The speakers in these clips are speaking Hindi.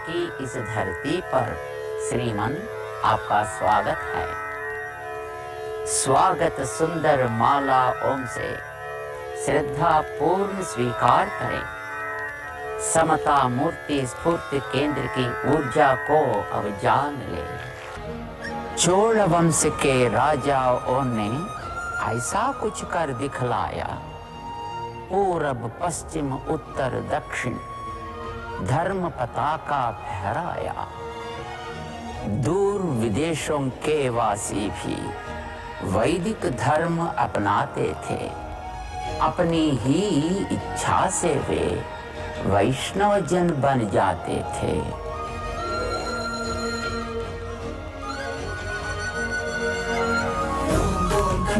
की इस धरती पर श्रीमन आपका स्वागत है। स्वागत सुंदर माला ओम से श्रद्धा पूर्ण स्वीकार करें। समता मूर्ति स्फूर्ति केंद्र की ऊर्जा को अब जान ले। चोल वंश के राजाओं ने ऐसा कुछ कर दिखलाया। पूरब पश्चिम उत्तर दक्षिण धर्म पताका फहराया। दूर विदेशों के वासी भी वैदिक धर्म अपनाते थे। अपनी ही इच्छा से वे वैष्णव जन बन जाते थे।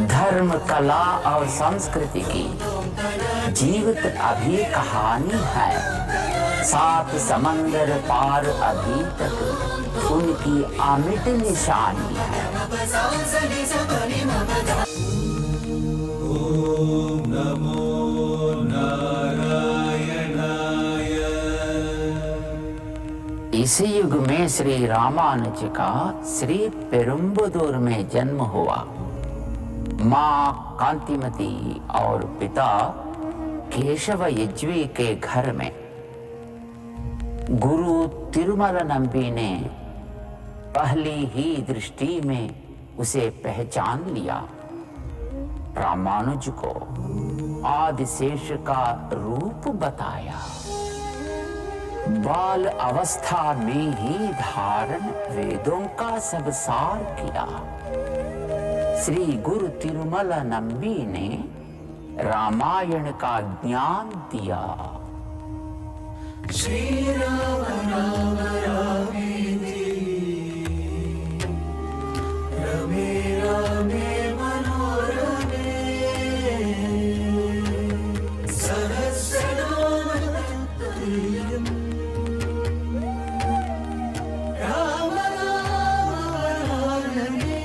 धर्म कला और संस्कृति की जीवित अभी कहानी है। सात समंदर पार अभी तक उनकी अमिट निशानी है। ओम नमो नारायणाय। इसी युग में श्री रामानुज का श्री पेरुम्बदूर में जन्म हुआ। माँ कांतिमती और पिता केशव यज्वी के घर में गुरु तिरुमल नंबी ने पहली ही दृष्टि में उसे पहचान लिया। रामानुज को आदिशेष का रूप बताया। बाल अवस्था में ही धारण वेदों का सब सार किया। श्री गुरु तिरुमल नंबी ने रामायण का ज्ञान दिया। श्री राम राम रामेति रमे रामे मनोरमे सहस्रनाम तत्तुल्यम् राम राम वरानने।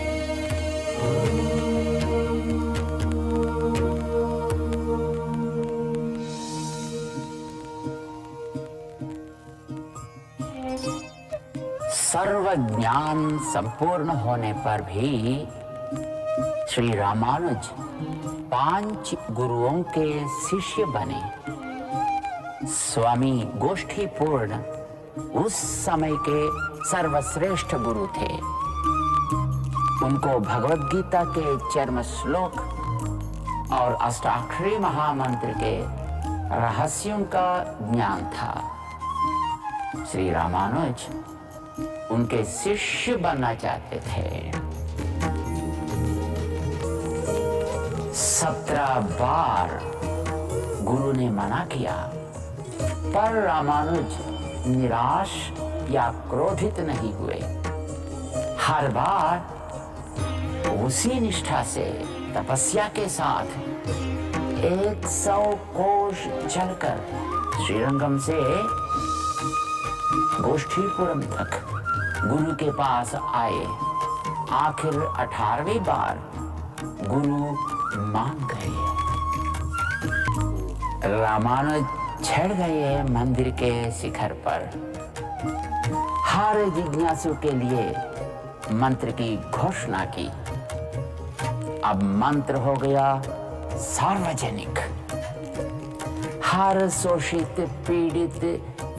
सर्व ज्ञान संपूर्ण होने पर भी श्री रामानुज 5 गुरुओं के शिष्य बने। स्वामी गोष्ठीपूर्ण उस समय के सर्वश्रेष्ठ गुरु थे। उनको भगवद गीता के चरम श्लोक और अष्टाक्षरी महामंत्र के रहस्यों का ज्ञान था। श्री रामानुज उनके शिष्य बनना चाहते थे। 17 बार गुरु ने मना किया, पर रामानुज निराश या क्रोधित नहीं हुए। हर बार उसी निष्ठा से तपस्या के साथ 100 कोश चलकर श्रीरंगम से गोष्ठीपुरम तक गुरु के पास आए। आखिर 18वीं बार गुरु मान गए। रामानुज चढ़ गए मंदिर के शिखर पर। हर जिज्ञासु के लिए मंत्र की घोषणा की। अब मंत्र हो गया सार्वजनिक। हर शोषित पीड़ित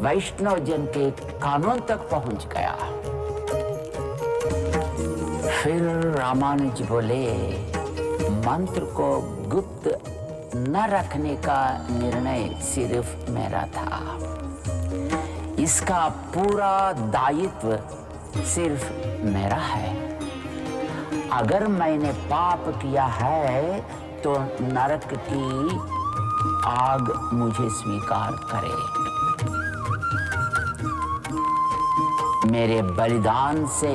वैष्णव जन के कानों तक पहुंच गया। फिर रामानुज बोले, मंत्र को गुप्त न रखने का निर्णय सिर्फ मेरा था। इसका पूरा दायित्व सिर्फ मेरा है। अगर मैंने पाप किया है तो नरक की आग मुझे स्वीकार करे। मेरे बलिदान से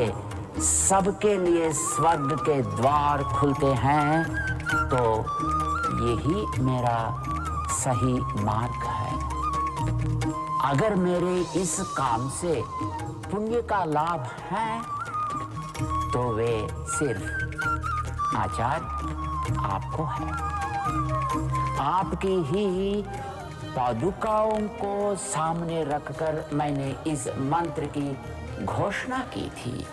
सबके लिए स्वर्ग के द्वार खुलते हैं, तो यही मेरा सही मार्ग है। अगर मेरे इस काम से पुण्य का लाभ है, तो वे सिर्फ आचार्य आपको है। आपकी ही पादुकाओं को सामने रखकर मैंने इस मंत्र की घोषणा की थी।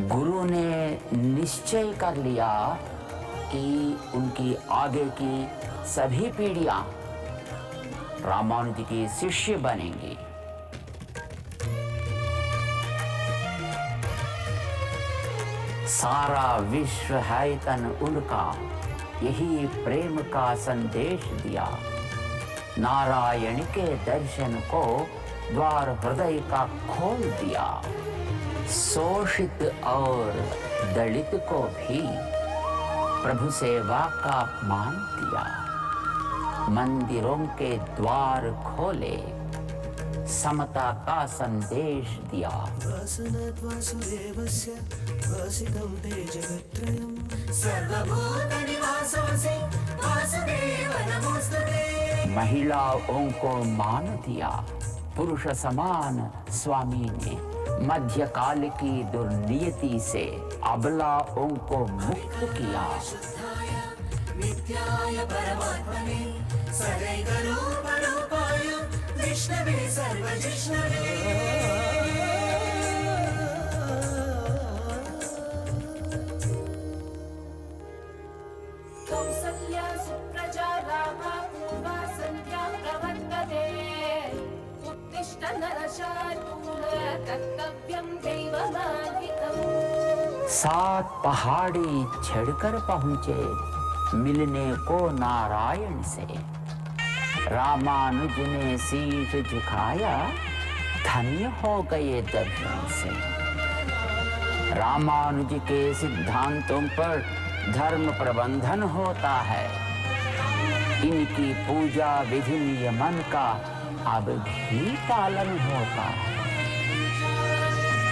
गुरु ने निश्चय कर लिया कि उनकी आगे की सभी पीढ़ियां रामानुज के शिष्य बनेंगी। सारा विश्व है तन उनका, यही प्रेम का संदेश दिया। नारायण के दर्शन को द्वार हृदय का खोल दिया। शोषित और दलित को भी प्रभु सेवा का अपमान दिया। मंदिरों के द्वार खोले, समता का संदेश दिया। वासुदेवस्य वासितं ते जगत्त्रयं सर्वभूतनिवासोऽसि वासुदेव नमोस्तुते। महिलाओं को मान दिया। पुरुष समान स्वामी ने मध्यकाल की दुर्नियति से अबलाओं को मुक्त किया। नित्याय परमात्मने सदैवरूपाय विष्णवे सर्वजिष्णवे। कौसल्या सुप्रजा रामा पूर्वा सन्ध्या प्रवर्तते। उत्तिष्ठ नरशार्दूल कर्तव्यं दैवमान्वितम्। 7 पहाड़ी चढ़कर पहुंचे मिलने को नारायण से। रामानुज ने शीश झुकाया, धन्य हो गए दर्शन से। रामानुज के सिद्धांतों पर धर्म प्रबंधन होता है। इनकी पूजा विधि नियमन का अब भी पालन होता है।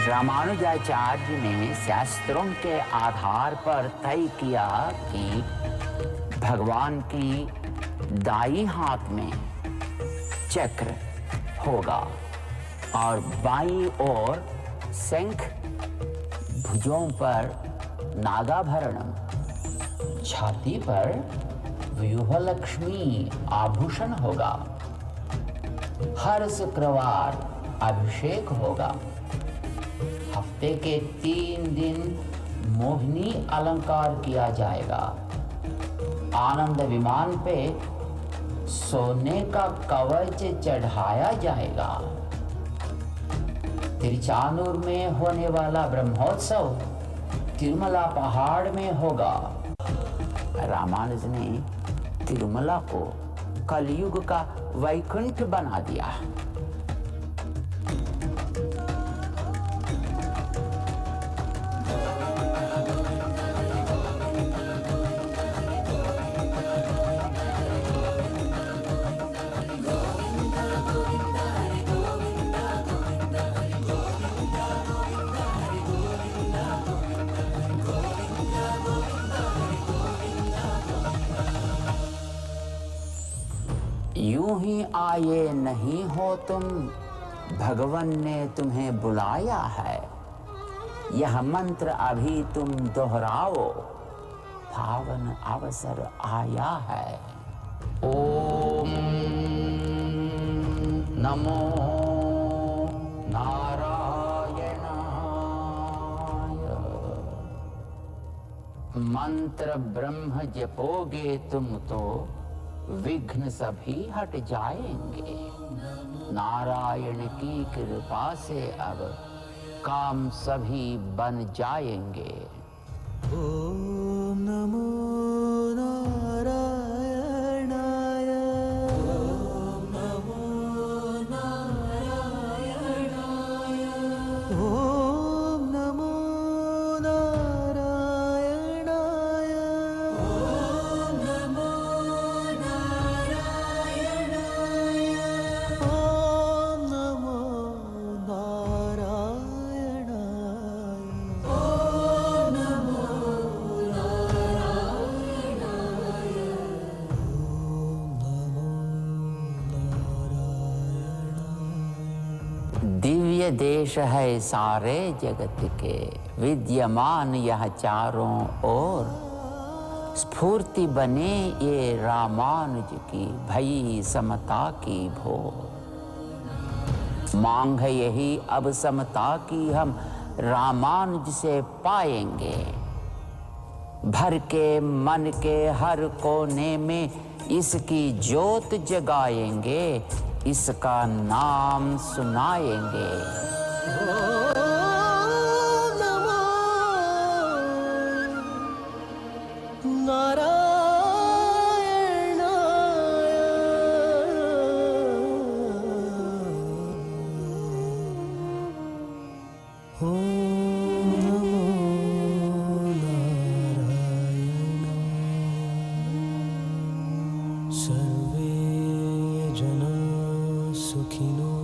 रामानुजाचार्य ने शास्त्रों के आधार पर तय किया कि भगवान की दाईं हाथ में चक्र होगा और बाईं ओर शंख, भुजों पर नागाभरणम, छाती पर व्यूहलक्ष्मी आभूषण होगा। हर शुक्रवार अभिषेक होगा। हफ्ते के 3 दिन मोहिनी अलंकार किया जाएगा। आनंद विमान पे सोने का कवच चढ़ाया जाएगा। तिरुचानूर में होने वाला ब्रह्मोत्सव तिरुमला पहाड़ में होगा। रामानुज ने तिरुमला को कलयुग का वैकुंठ बना दिया। यूं ही आए नहीं हो तुम, भगवान ने तुम्हें बुलाया है। यह मंत्र अभी तुम दोहराओ, पावन अवसर आया है। ओम नमो नारायणाय। मंत्र ब्रह्म जपोगे तुम तो विघ्न सभी हट जाएंगे। नारायण की कृपा से अब काम सभी बन जाएंगे। ओम नमो नारायणाय। ओम नमो नारायणाय। ओम नमो नारायणाय। ओम नमो नारायणाय। ओम नमो नारायणाय। ओम नमो दिव्य देश है सारे जगत के, विद्यमान यह चारों ओर। स्फूर्ति बने ये रामानुज की भई समता की भो। मांग है यही अब समता की हम रामानुज से पाएंगे। भर के मन के हर कोने में इसकी ज्योत जगाएंगे, इसका नाम सुनाएंगे। सर्वे जना सुखिनो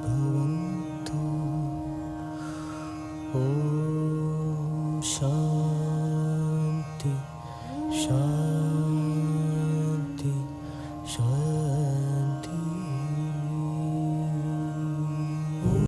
भवन्तु। ॐ शान्ति शान्ति।